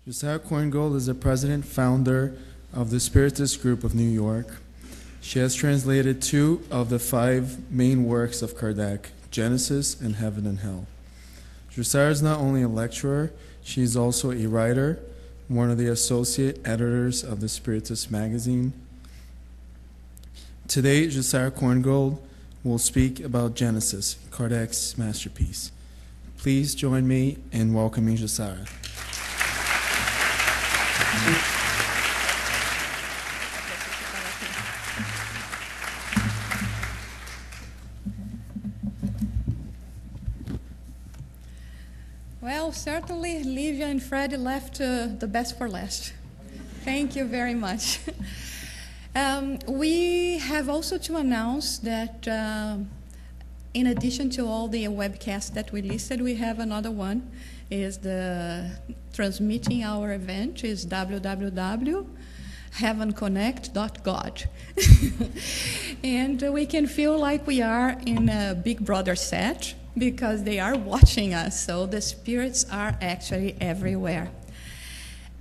Jussara Korngold is the president founder of the Spiritist group of New York. She has translated 2 of the 5 main works of Kardec, Genesis and Heaven and Hell. Jussara is not only a lecturer, she is also a writer, one of the associate editors of the Spiritist magazine. Today, Jussara Korngold will speak about Genesis, Kardec's masterpiece. Please join me in welcoming Jussara. Well, certainly Livia and Fred left the best for last. Thank you very much. We have also to announce that in addition to all the webcasts that we listed, we have another one. Is the transmitting our event is www.heavenconnect.god. And we can feel like we are in a Big Brother set because they are watching us. So the spirits are actually everywhere.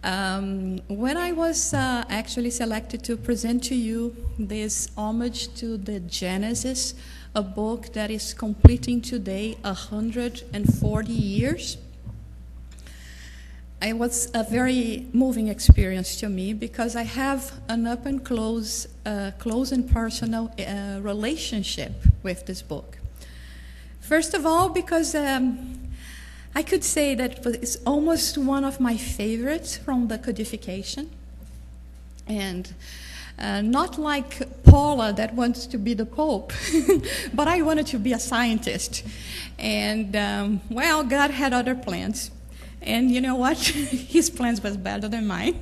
When I was actually selected to present to you this homage to the Genesis, a book that is completing today 140 years, it was a very moving experience to me because I have an up and close and personal relationship with this book. First of all, because I could say that it's almost one of my favorites from the codification. And not like Paula that wants to be the Pope, but I wanted to be a scientist. And, well, God had other plans. And you know what? His plans was better than mine.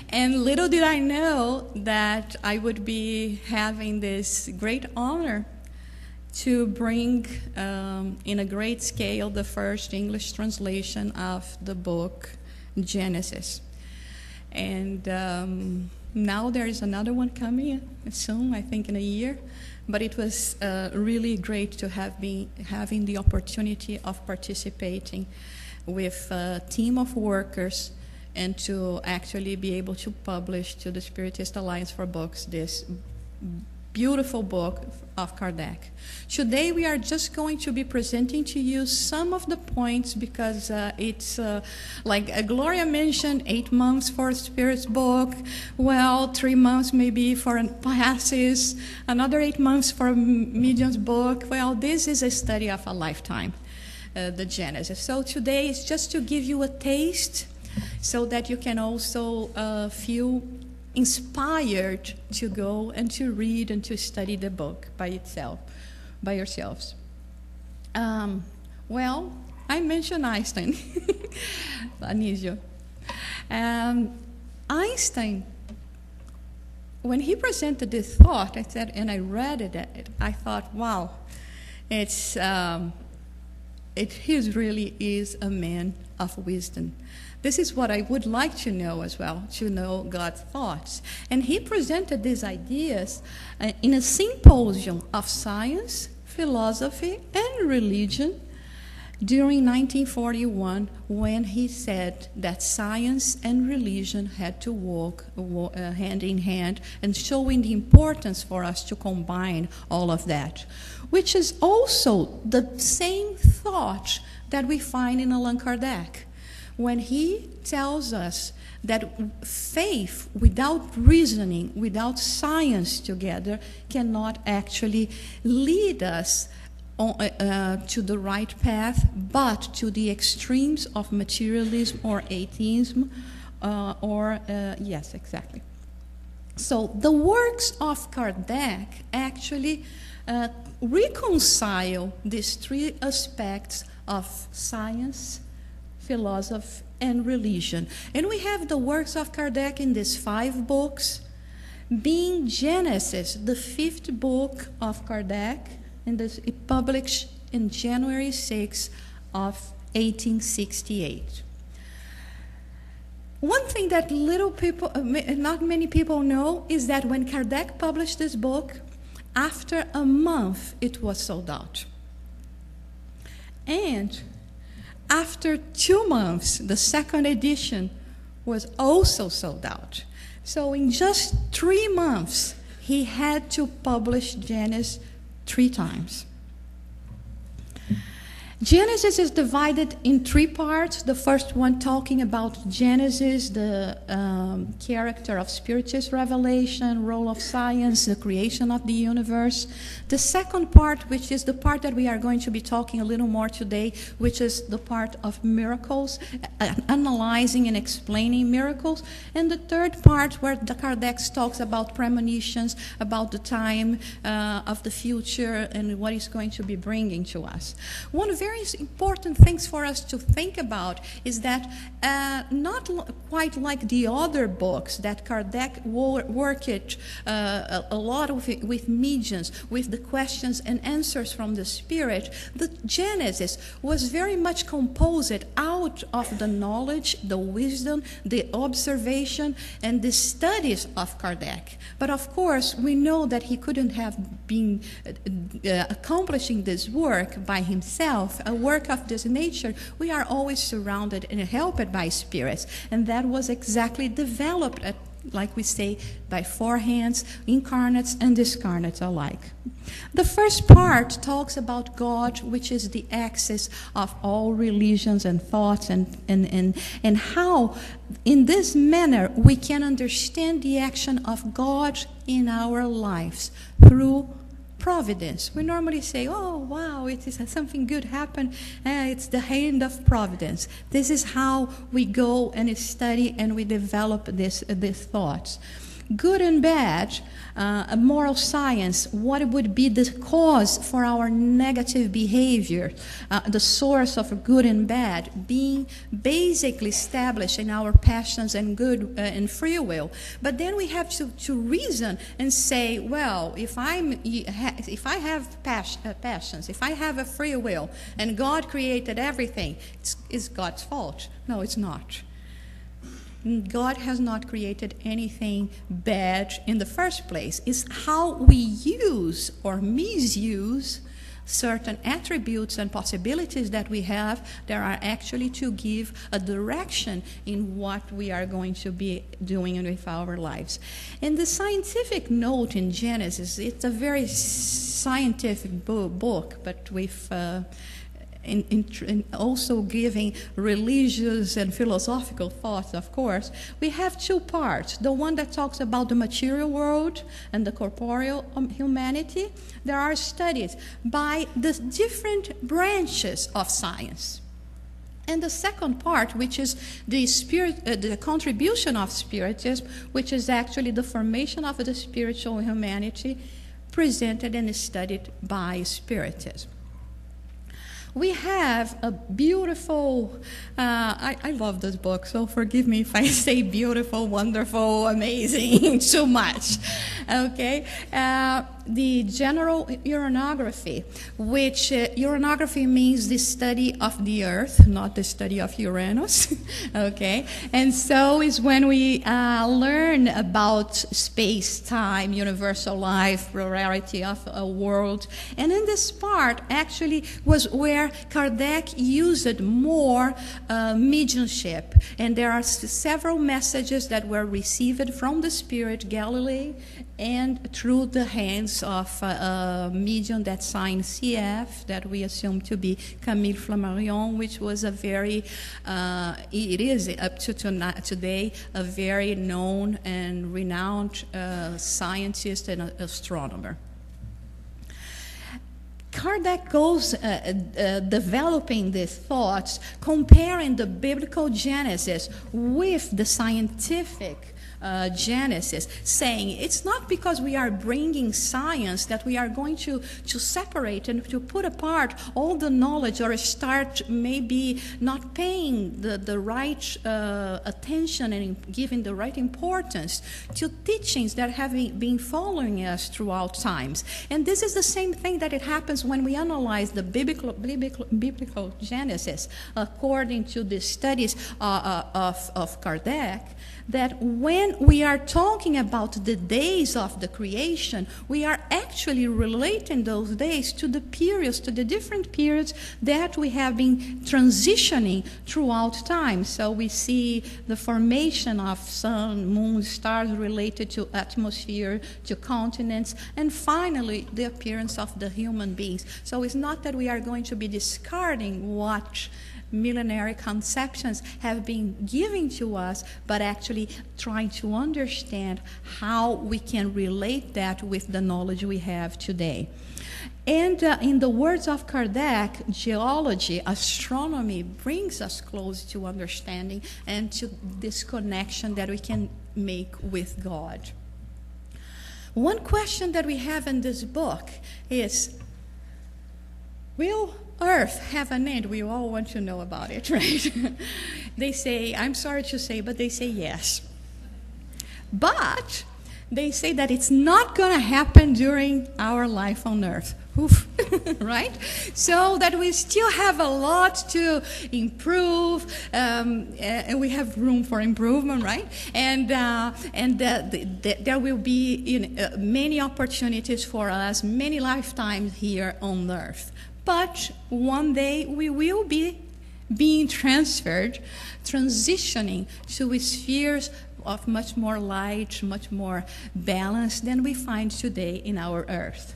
And little did I know that I would be having this great honor to bring in a great scale the first English translation of the book Genesis. And now there is another one coming soon, I think in a year. But it was really great to have been having the opportunity of participating with a team of workers and to actually be able to publish to the Spiritist Alliance for Books this beautiful book of Kardec. Today we are just going to be presenting to you some of the points because it's like Gloria mentioned, 8 months for a Spirit's book, well, 3 months maybe for passes, another 8 months for a medium's book. Well, this is a study of a lifetime, the Genesis. So today is just to give you a taste so that you can also feel inspired to go and to read and to study the book by itself, by yourselves. Well, I mentioned Einstein. Anísio. Einstein, when he presented this thought, I said, and I read it, I thought, wow, he really is a man of wisdom. This is what I would like to know as well, to know God's thoughts. And he presented these ideas in a symposium of science, philosophy, and religion during 1941, when he said that science and religion had to walk hand in hand, and showing the importance for us to combine all of that, which is also the same thought that we find in Allan Kardec, when he tells us that faith without reasoning, without science together, cannot actually lead us to the right path, but to the extremes of materialism or atheism, yes, exactly. So the works of Kardec actually reconcile these 3 aspects of science, philosophy, and religion. And we have the works of Kardec in these 5 books, being Genesis, the 5th book of Kardec, and this it published in January 6 of 1868. One thing that not many people know is that when Kardec published this book, after a month it was sold out. And after 2 months, the second edition was also sold out. So in just 3 months, he had to publish Genesis 3 times. Genesis is divided in 3 parts. The first one talking about Genesis, the character of Spiritist revelation, role of science, the creation of the universe. The second part, which is the part that we are going to be talking a little more today, which is the part of miracles, analyzing and explaining miracles. And the third part, where Kardec talks about premonitions, about the time of the future and what is going to be bringing to us. One very important things for us to think about is that not quite like the other books that Kardec worked a lot with mediums, with the questions and answers from the Spirit, the Genesis was very much composed out of the knowledge, the wisdom, the observation, and the studies of Kardec. But of course, we know that he couldn't have been accomplishing this work by himself, a work of this nature. We are always surrounded and helped by spirits, and that was exactly developed, like we say, by 4 hands, incarnates and discarnates alike. The first part talks about God, which is the axis of all religions and thoughts, and how in this manner we can understand the action of God in our lives through providence. We normally say, oh, wow, it is something good happened. It's the hand of providence. This is how we go and study and we develop these thoughts. Good and bad, moral science, what would be the cause for our negative behavior, the source of good and bad, being basically established in our passions and good and free will. But then we have to reason and say, well, if I have passions, if I have a free will, and God created everything, it's God's fault. No, it's not. God has not created anything bad in the first place. It's how we use or misuse certain attributes and possibilities that we have that are actually to give a direction in what we are going to be doing with our lives. And the scientific note in Genesis, it's a very scientific book, but with in also giving religious and philosophical thoughts, of course, we have 2 parts. The one that talks about the material world and the corporeal humanity. There are studies by the different branches of science. And the second part, which is the contribution of Spiritism, which is actually the formation of the spiritual humanity presented and studied by Spiritism. We have a beautiful, I love this book, so forgive me if I say beautiful, wonderful, amazing, too much, okay? The general uranography, which uranography means the study of the earth, not the study of Uranus, okay? And so is when we learn about space, time, universal life, plurality of a world. And in this part actually was where Kardec used more mediumship. And there are several messages that were received from the Spirit, Galilei, and through the hands of a medium that signed CF, that we assume to be Camille Flammarion, which was a very, it is up to today, a very known and renowned scientist and astronomer. Kardec goes developing these thoughts, comparing the biblical Genesis with the scientific Genesis, saying it's not because we are bringing science that we are going to separate and to put apart all the knowledge or start maybe not paying the right attention and giving the right importance to teachings that have been following us throughout times. And this is the same thing that it happens when we analyze the biblical Genesis according to the studies of Kardec, that when when we are talking about the days of the creation, we are actually relating those days to the periods, to the different periods that we have been transitioning throughout time. So we see the formation of sun, moon, stars related to atmosphere, to continents, and finally the appearance of the human beings. So it's not that we are going to be discarding what millenary conceptions have been given to us, but actually trying to understand how we can relate that with the knowledge we have today. And in the words of Kardec, geology, astronomy brings us close to understanding and to this connection that we can make with God. One question that we have in this book is, will Earth have an end? We all want to know about it, right? They say, I'm sorry to say, but they say yes. But they say that it's not going to happen during our life on Earth. Oof. Right? So that we still have a lot to improve, and we have room for improvement, right? And there will be many opportunities for us, many lifetimes here on Earth. But one day we will be being transferred, transitioning to spheres of much more light, much more balance than we find today in our Earth.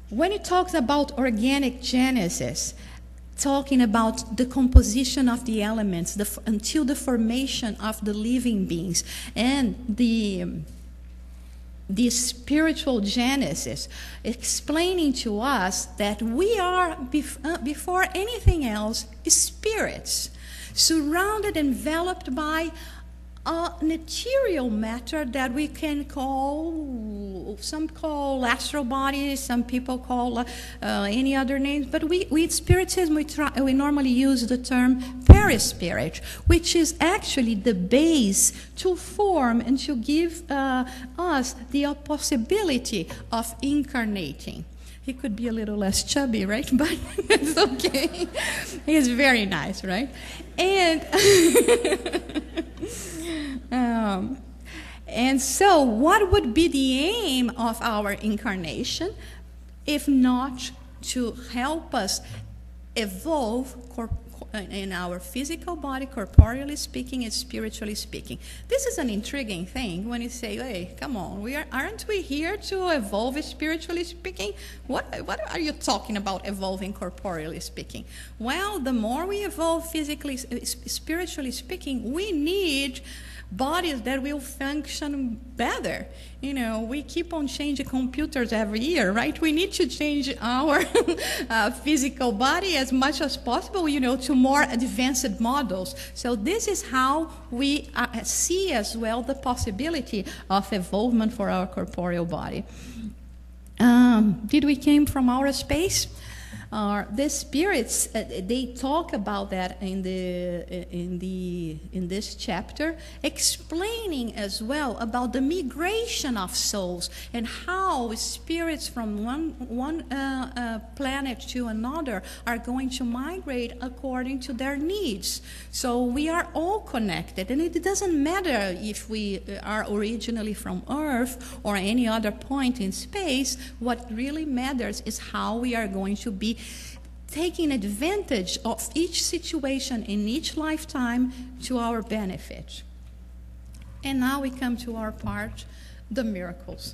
When it talks about organic genesis, talking about the composition of the elements until the formation of the living beings, and the spiritual genesis, explaining to us that we are, before anything else, spirits, surrounded, enveloped by a material matter that we can call, some call astral bodies, some people call any other names, but with Spiritism we normally use the term perispirit, which is actually the base to form and to give us the possibility of incarnating. He could be a little less chubby, right? But it's okay. He's very nice, right? And so what would be the aim of our incarnation if not to help us evolve in our physical body, corporeally speaking and spiritually speaking? This is an intriguing thing when you say, hey, come on, aren't we here to evolve spiritually speaking? What are you talking about evolving corporeally speaking? Well, the more we evolve physically, spiritually speaking, we need bodies that will function better. We keep on changing computers every year, right? We need to change our physical body as much as possible, to more advanced models. So this is how we see as well the possibility of evolvement for our corporeal body. Did we came from outer space? The spirits, they talk about that in this chapter, explaining as well about the migration of souls and how spirits from one planet to another are going to migrate according to their needs. So we are all connected, and it doesn't matter if we are originally from Earth or any other point in space. What really matters is how we are going to be taking advantage of each situation in each lifetime to our benefit. And now we come to our part, the miracles.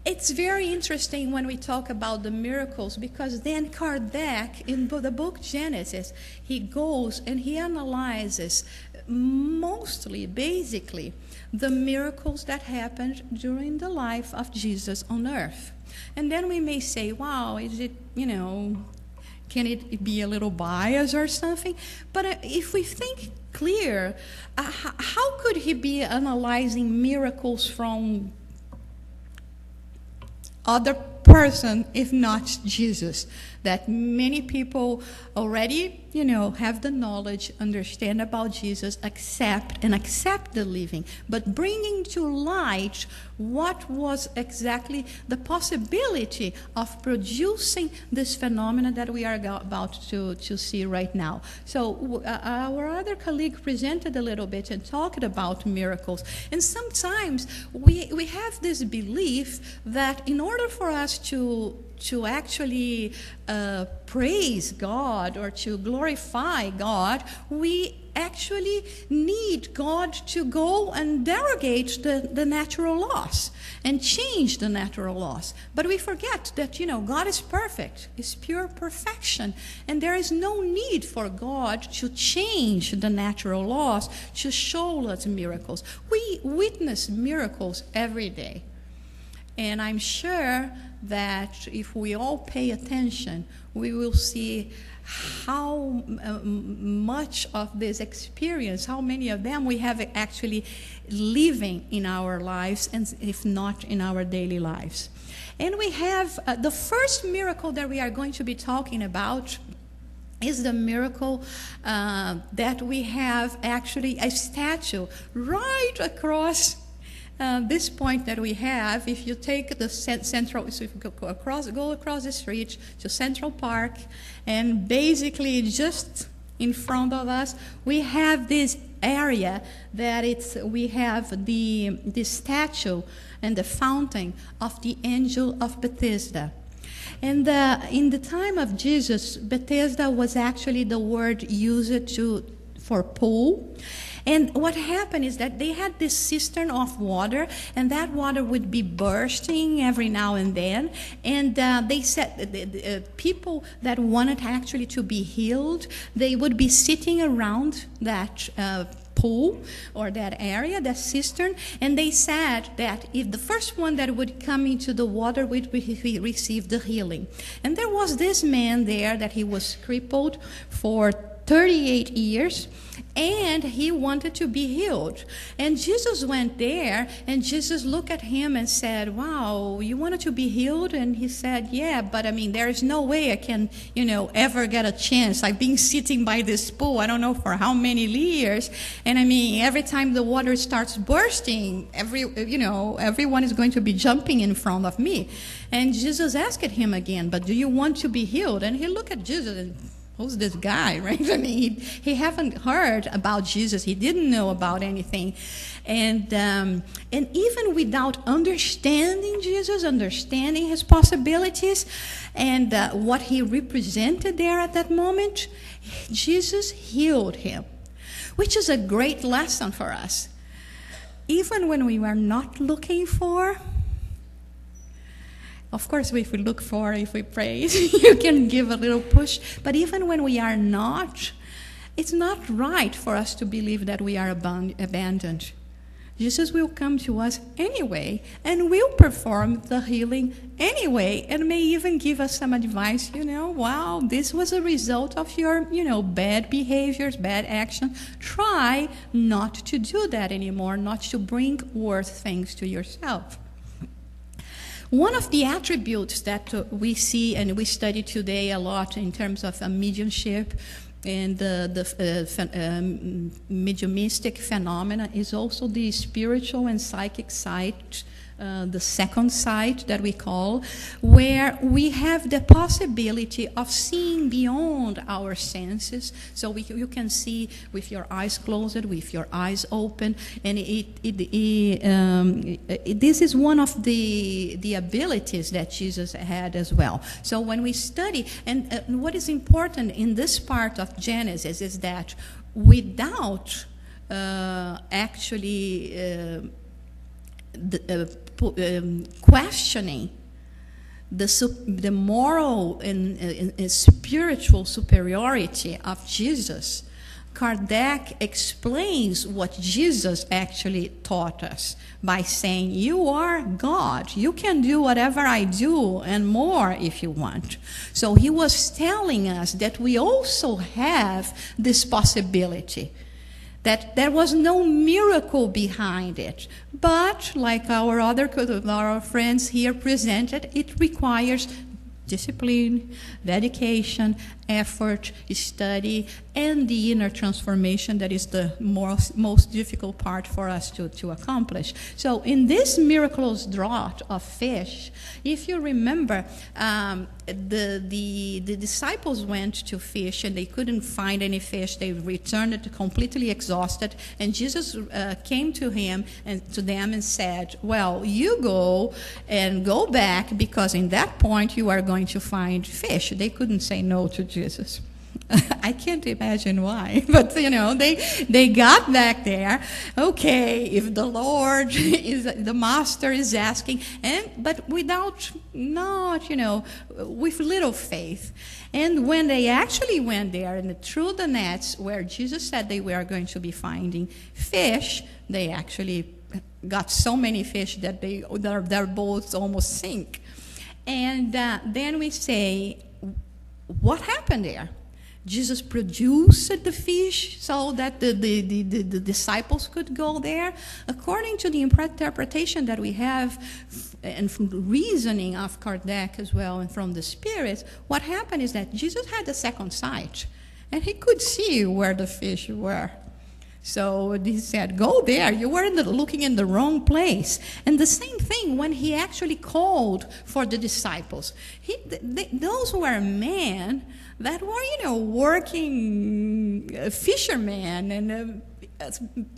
It's very interesting when we talk about the miracles, because then Kardec, in the book Genesis, he goes and he analyzes mostly, basically, the miracles that happened during the life of Jesus on earth. And then we may say, wow, is it, can it be a little biased or something? But if we think clear, how could he be analyzing miracles from other person if not Jesus? That many people already, have the knowledge, understand about Jesus, accept the living, but bringing to light what was exactly the possibility of producing this phenomena that we are about to see right now. So our other colleague presented a little bit and talked about miracles. And sometimes we have this belief that in order for us to actually praise God or to glorify God, we actually need God to go and derogate the natural laws and change the natural laws. But we forget that, God is perfect, is pure perfection, and there is no need for God to change the natural laws to show us miracles. We witness miracles every day. And I'm sure that if we all pay attention, we will see how much of this experience, how many of them we have actually living in our lives, and if not in our daily lives. And we have the first miracle that we are going to be talking about is the miracle that we have actually a statue right across this point that we have. If you take the central, so if you go across the street to Central Park, and basically just in front of us, we have this area that we have the statue and the fountain of the angel of Bethesda. And in the time of Jesus, Bethesda was actually the word used for pool. And what happened is that they had this cistern of water, and that water would be bursting every now and then. And they said people that wanted actually to be healed, they would be sitting around that pool or that area, that cistern, and they said that if the first one that would come into the water would receive the healing. And there was this man there that he was crippled for 38 years, and he wanted to be healed. And Jesus went there, and Jesus looked at him and said, wow, you wanted to be healed? And he said, yeah, but there is no way I can, ever get a chance. I've been sitting by this pool, I don't know for how many years, and every time the water starts bursting, everyone is going to be jumping in front of me. And Jesus asked him again, but do you want to be healed? And he looked at Jesus and, who's this guy, right? He haven't heard about Jesus. He didn't know about anything. And even without understanding Jesus, understanding his possibilities, and what he represented there at that moment, Jesus healed him, which is a great lesson for us. Even when we are not looking for, of course, if we look for, if we praise, you can give a little push. But even when we are not, it's not right for us to believe that we are abandoned. Jesus will come to us anyway and will perform the healing anyway, and may even give us some advice, wow, this was a result of your, bad behaviors, bad action. Try not to do that anymore, not to bring worse things to yourself. One of the attributes that we see and we study today a lot in terms of mediumship and the mediumistic phenomena is also the spiritual and psychic side, the second sight that we call, where we have the possibility of seeing beyond our senses. So you can see with your eyes closed, with your eyes open, and this is one of the abilities that Jesus had as well. So when we study, and what is important in this part of Genesis is that without questioning the moral and spiritual superiority of Jesus, Kardec explains what Jesus actually taught us by saying, you are God. You can do whatever I do and more if you want. So he was telling us that we also have this possibility, that there was no miracle behind it. But, like our friends here presented, it requires discipline, dedication, effort, study, and the inner transformation that is the most difficult part for us to accomplish. So in this miraculous draught of fish, if you remember, the disciples went to fish and they couldn't find any fish. They returned completely exhausted, and Jesus came to them and said, well, you go back, because in that point you are going to find fish. They couldn't say no to Jesus. I can't imagine why, but they got back there. Okay, if the Lord the Master is asking, but with little faith. And when they actually went there and threw the nets where Jesus said they were going to be finding fish, they actually got so many fish that their boats almost sink. And then we say, what happened there? Jesus produced the fish so that the disciples could go there. According to the interpretation that we have, and from the reasoning of Kardec as well, and from the spirits, what happened is that Jesus had a second sight, and he could see where the fish were. So he said, go there. You were looking in the wrong place. And the same thing when he actually called for the disciples. Those were men that were, working fishermen and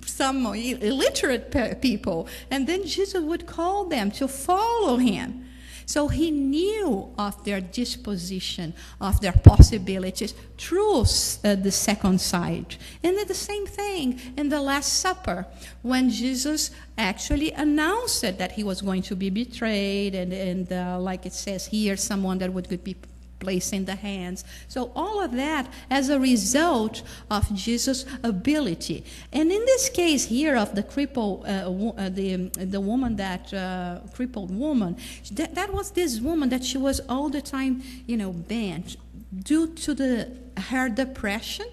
some illiterate people. And then Jesus would call them to follow him. So he knew of their disposition, of their possibilities through the second sight. And the same thing in the Last Supper, when Jesus actually announced that he was going to be betrayed, and like it says here, someone that could be placed in the hands. So all of that as a result of Jesus' ability. And in this case here of the crippled, the woman that crippled woman, that was this woman that she was all the time, bent due to her depression,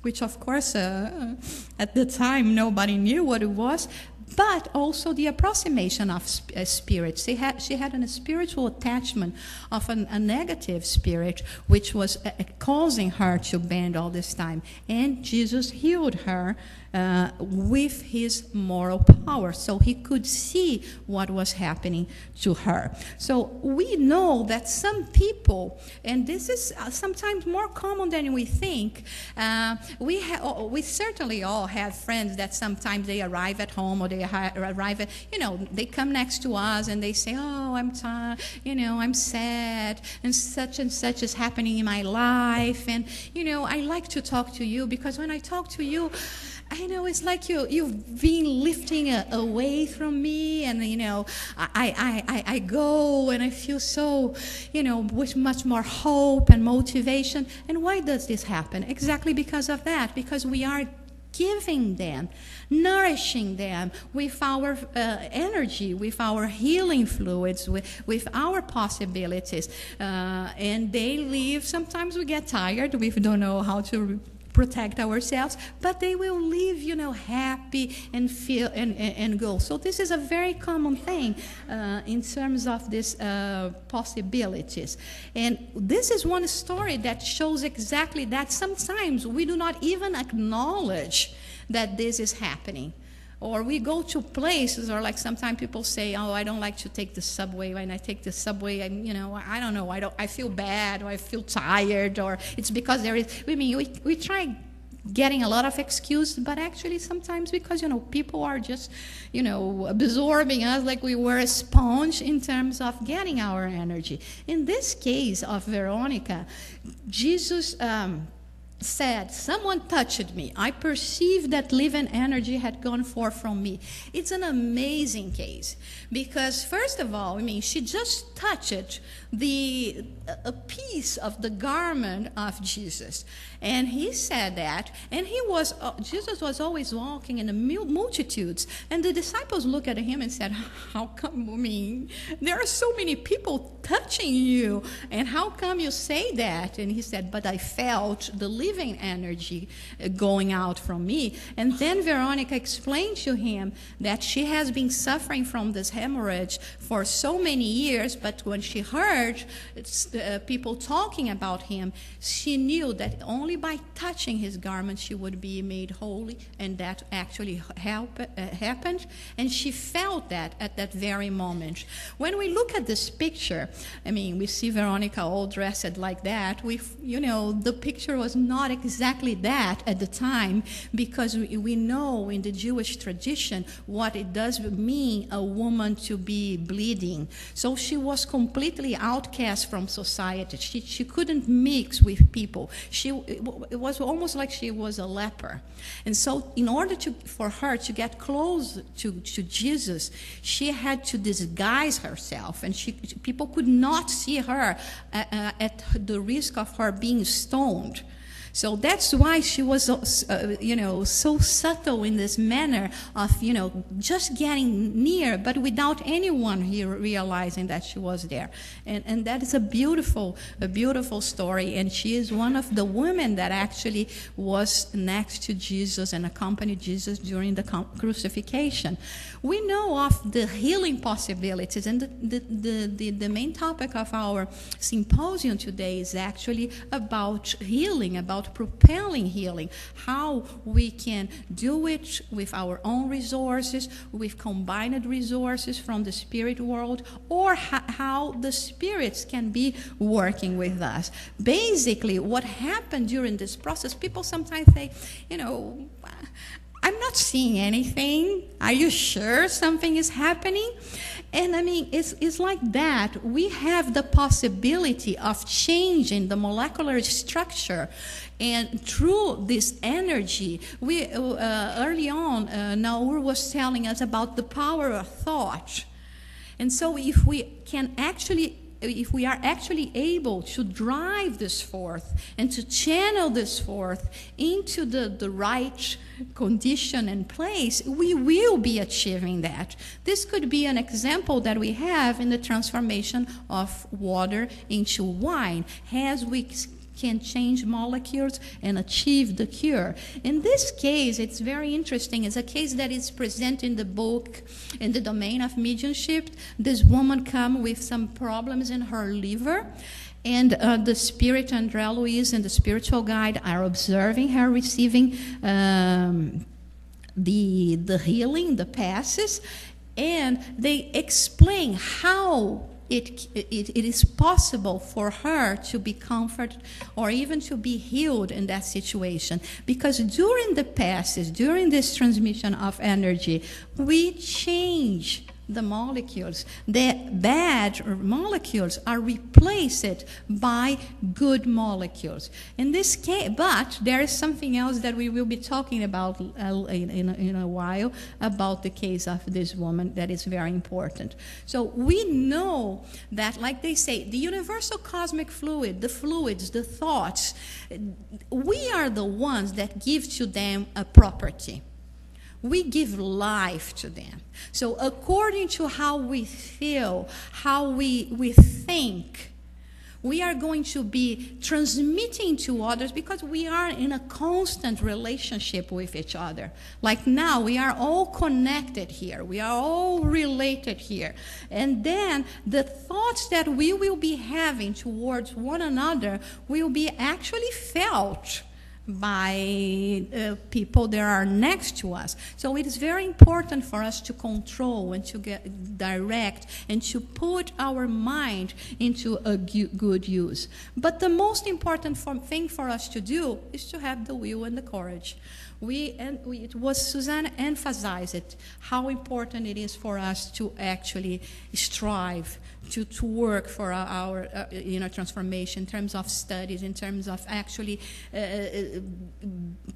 which of course at the time nobody knew what it was. But also the approximation of spirits. She had a spiritual attachment of a negative spirit, which was causing her to bend all this time. And Jesus healed her with his moral power, so he could see what was happening to her. So we know that some people, and this is sometimes more common than we think, we certainly all have friends that sometimes they arrive at home, or they arrive at, they come next to us and they say, oh, I'm tired, I'm sad, and such is happening in my life, and I like to talk to you, because when I talk to you, it's like you've been lifting away from me, and I go and I feel so, with much more hope and motivation. And why does this happen? Exactly because of that, because we are giving them, nourishing them with our energy, with our healing fluids, with our possibilities, and they leave. Sometimes we get tired, we don't know how to protect ourselves, but they will leave, happy and feel and go. So this is a very common thing in terms of these possibilities. And this is one story that shows exactly that. Sometimes we do not even acknowledge that this is happening. Or we go to places, or like sometimes people say, oh, I don't like to take the subway. When I take the subway, I don't know, I feel bad, or I feel tired, or it's because there is, we try getting a lot of excuses, but actually sometimes because, people are just, absorbing us like we were a sponge in terms of getting our energy. In this case of Veronica, Jesus said, someone touched me. I perceived that living energy had gone forth from me. It's an amazing case because, first of all, she just touched a piece of the garment of Jesus. And he said that, and Jesus was always walking in the multitudes. And the disciples looked at him and said, how come, there are so many people touching you, and how come you say that? And he said, but I felt the living living energy going out from me. And then Veronica explained to him that she has been suffering from this hemorrhage for so many years, but when she heard people talking about him, she knew that only by touching his garment she would be made holy, and that actually happened, and she felt that at that very moment. When we look at this picture, I mean, we see Veronica all dressed like that. The picture was not exactly that at the time, because we know in the Jewish tradition what it does mean a woman to be bleeding. So she was completely outcast from society. She couldn't mix with people. It was almost like she was a leper. And so in order for her to get close to Jesus, she had to disguise herself, and people could not see her at the risk of her being stoned. So that's why she was, so subtle in this manner of, just getting near, but without anyone here realizing that she was there. And that is a beautiful story. And she is one of the women that actually was next to Jesus and accompanied Jesus during the crucifixion. We know of the healing possibilities, and the main topic of our symposium today is actually about healing, about propelling healing, how we can do it with our own resources, with combined resources from the spirit world, or how the spirits can be working with us. Basically, what happened during this process, people sometimes say, I'm not seeing anything. Are you sure something is happening? And I mean, it's like that. We have the possibility of changing the molecular structure. And through this energy, we early on, Naur was telling us about the power of thought. And so if we are actually able to drive this forth and to channel this forth into the right condition and place, we will be achieving that. This could be an example that we have in the transformation of water into wine, as we can change molecules and achieve the cure. In this case, it's very interesting. It's a case that is present in the book, in the domain of mediumship. This woman come with some problems in her liver, and the spirit Andrea Luiz and the spiritual guide are observing her receiving the healing, the passes, and they explain how it is possible for her to be comforted or even to be healed in that situation. Because during the passes, during this transmission of energy, we change the molecules. The bad molecules are replaced by good molecules. In this case, but there is something else that we will be talking about in a while about the case of this woman that is very important. So we know that, like they say, the universal cosmic fluid, the fluids, the thoughts, we are the ones that give to them a property. We give life to them. So according to how we feel, how we think, we are going to be transmitting to others, because we are in a constant relationship with each other. Like now, we are all connected here. We are all related here. And then the thoughts that we will be having towards one another will be actually felt by people that are next to us. So it is very important for us to control and to get direct and to put our mind into a good use. But the most important thing for us to do is to have the will and the courage. It was Suzanne emphasized it, how important it is for us to actually strive to work for our transformation in terms of studies, in terms of actually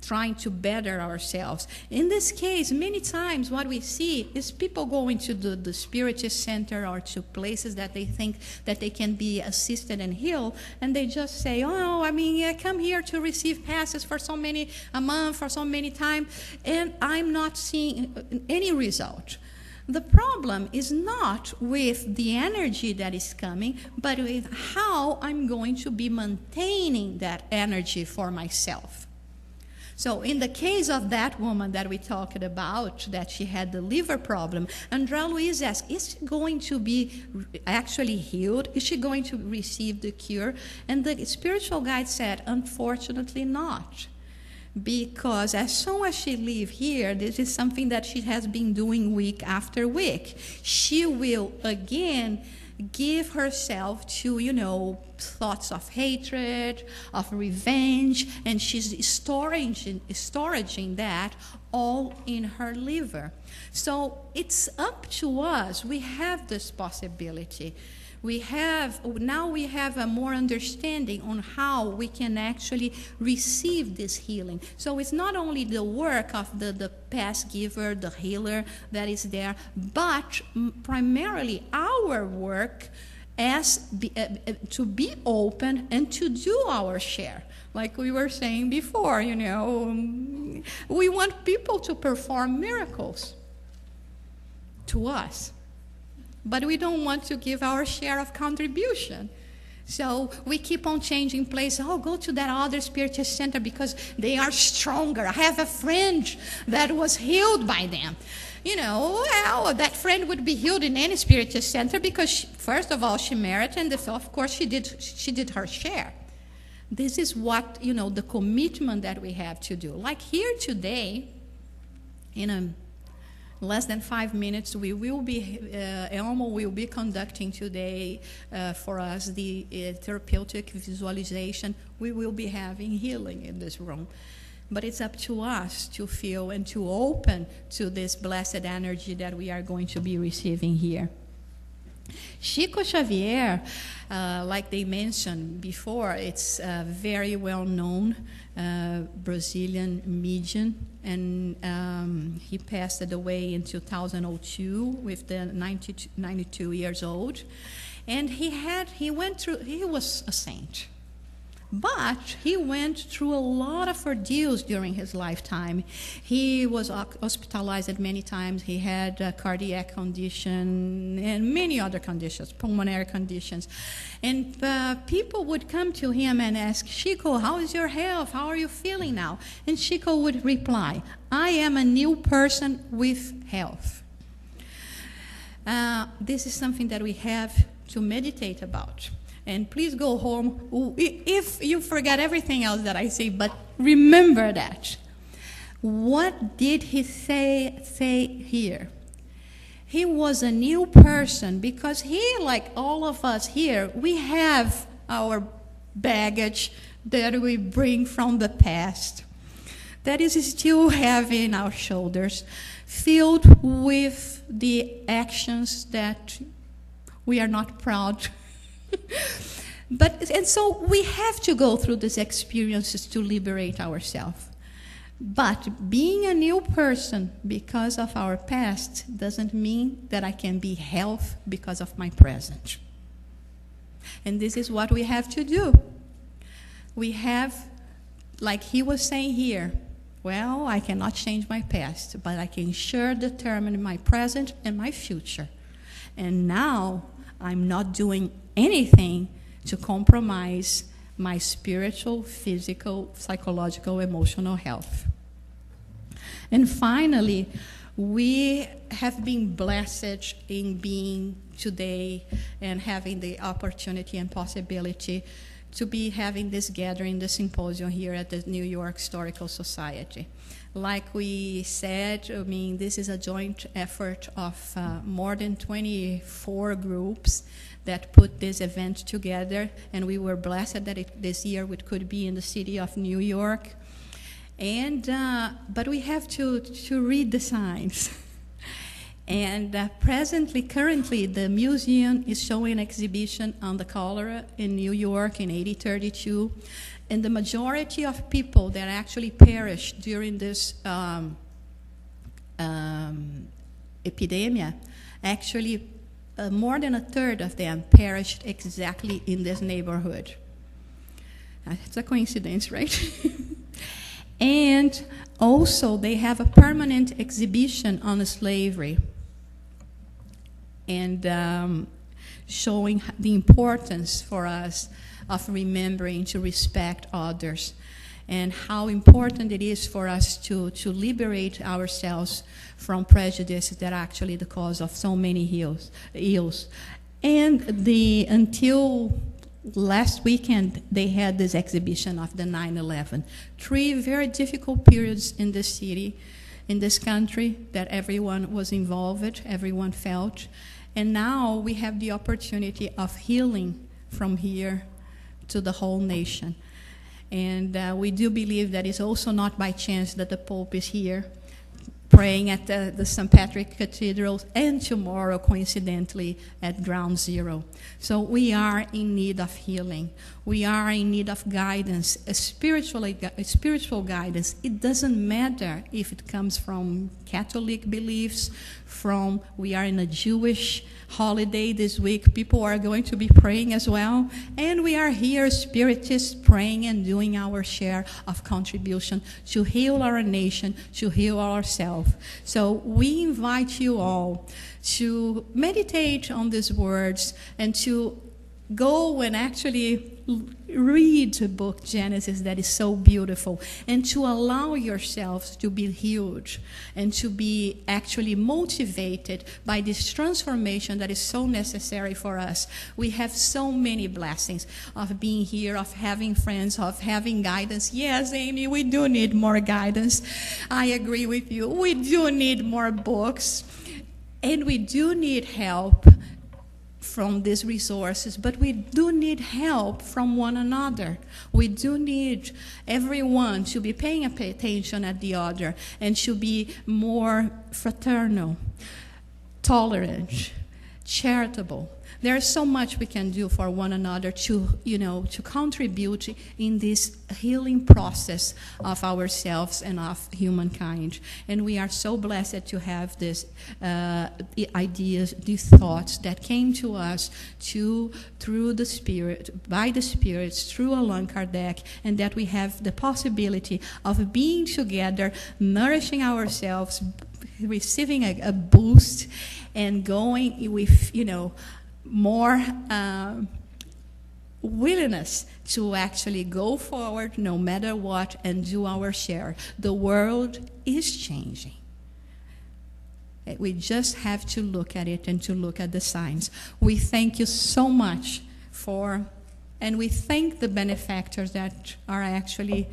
trying to better ourselves. In this case, many times what we see is people going to the Spiritist center or to places that they think that they can be assisted and healed, and they just say, I come here to receive passes for a month, for so many times, and I'm not seeing any result. The problem is not with the energy that is coming, but with how I'm going to be maintaining that energy for myself. So in the case of that woman that we talked about, that she had the liver problem, Andrea Louise asked, is she going to be actually healed? Is she going to receive the cure? And the spiritual guide said, unfortunately not. Because as soon as she leaves here, this is something that she has been doing week after week. She will again give herself to, thoughts of hatred, of revenge, and she's storing that all in her liver. So it's up to us. We have this possibility. Now we have a more understanding on how we can actually receive this healing. So it's not only the work of the past giver, the healer that is there, but primarily our work as to be open and to do our share. Like we were saying before, we want people to perform miracles to us. But we don't want to give our share of contribution. So we keep on changing place. Oh, go to that other Spiritist center because they are stronger. I have a friend that was healed by them. Well, that friend would be healed in any Spiritist center because, first of all, she merited, and of course, she did her share. This is what, the commitment that we have to do. Like here today, in less than 5 minutes, we will be, Elmo will be conducting today for us the therapeutic visualization. We will be having healing in this room. But it's up to us to feel and to open to this blessed energy that we are going to be receiving here. Chico Xavier, like they mentioned before, it's very well-known Brazilian medium, and he passed away in 2002 with the 92 years old. And he was a saint. But he went through a lot of ordeals during his lifetime. He was hospitalized many times. He had a cardiac condition and many other conditions, pulmonary conditions. And people would come to him and ask, Chico, how is your health? How are you feeling now? And Chico would reply, I am a new person with health. This is something that we have to meditate about. And please go home if you forget everything else that I say, but remember that. What did he say here? He was a new person because he, like all of us here, we have our baggage that we bring from the past that is still heavy in our shoulders, filled with the actions that we are not proud. And so we have to go through these experiences to liberate ourselves. But being a new person because of our past doesn't mean that I can be healthy because of my present. And this is what we have to do. We have, like he was saying here, well, I cannot change my past, but I can sure determine my present and my future. And now I'm not doing anything to compromise my spiritual, physical, psychological, emotional health. And finally, we have been blessed in being today and having the opportunity and possibility to be having this gathering, the symposium here at the New York Historical Society. Like we said, this is a joint effort of more than 24 groups that put this event together, and we were blessed that this year it could be in the city of New York. And but we have to read the signs. And currently, the museum is showing an exhibition on the cholera in New York in 1832, and the majority of people that actually perished during this epidemic, actually more than a third of them perished exactly in this neighborhood. It's a coincidence, right? And also, they have a permanent exhibition on slavery. and showing the importance for us of remembering to respect others, and how important it is for us to liberate ourselves from prejudice that are actually the cause of so many ills. And until last weekend, they had this exhibition of the 9/11. 3 very difficult periods in this city, in this country, that everyone was involved, everyone felt. And now we have the opportunity of healing from here to the whole nation. And we do believe that it's also not by chance that the Pope is here praying at the St. Patrick Cathedral, and tomorrow, coincidentally, at Ground Zero. So we are in need of healing. We are in need of guidance, a spiritual guidance. It doesn't matter if it comes from Catholic beliefs, we are in a Jewish holiday this week. People are going to be praying as well. And we are here, Spiritists, praying and doing our share of contribution to heal our nation, to heal ourselves. So we invite you all to meditate on these words and to go and actually read the book Genesis, that is so beautiful, and to allow yourselves to be healed and to be actually motivated by this transformation that is so necessary for us. We have so many blessings of being here, of having friends, of having guidance. Yes, Amy, we do need more guidance. I agree with you. We do need more books, and we do need help from these resources, but we do need help from one another. We do need everyone to be paying attention at the other and to be more fraternal, tolerant, charitable. There's so much we can do for one another to contribute in this healing process of ourselves and of humankind. And we are so blessed to have these ideas, these thoughts that came to us through the Spirit, by the Spirits, through Allan Kardec, and that we have the possibility of being together, nourishing ourselves, receiving a boost, and going with, more willingness to actually go forward no matter what and do our share. The world is changing. We just have to look at it and to look at the signs. We thank you so much and we thank the benefactors that are actually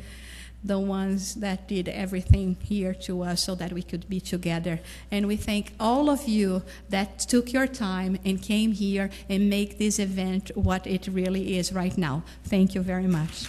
the ones that did everything here to us so that we could be together. And we thank all of you that took your time and came here and make this event what it really is right now. Thank you very much.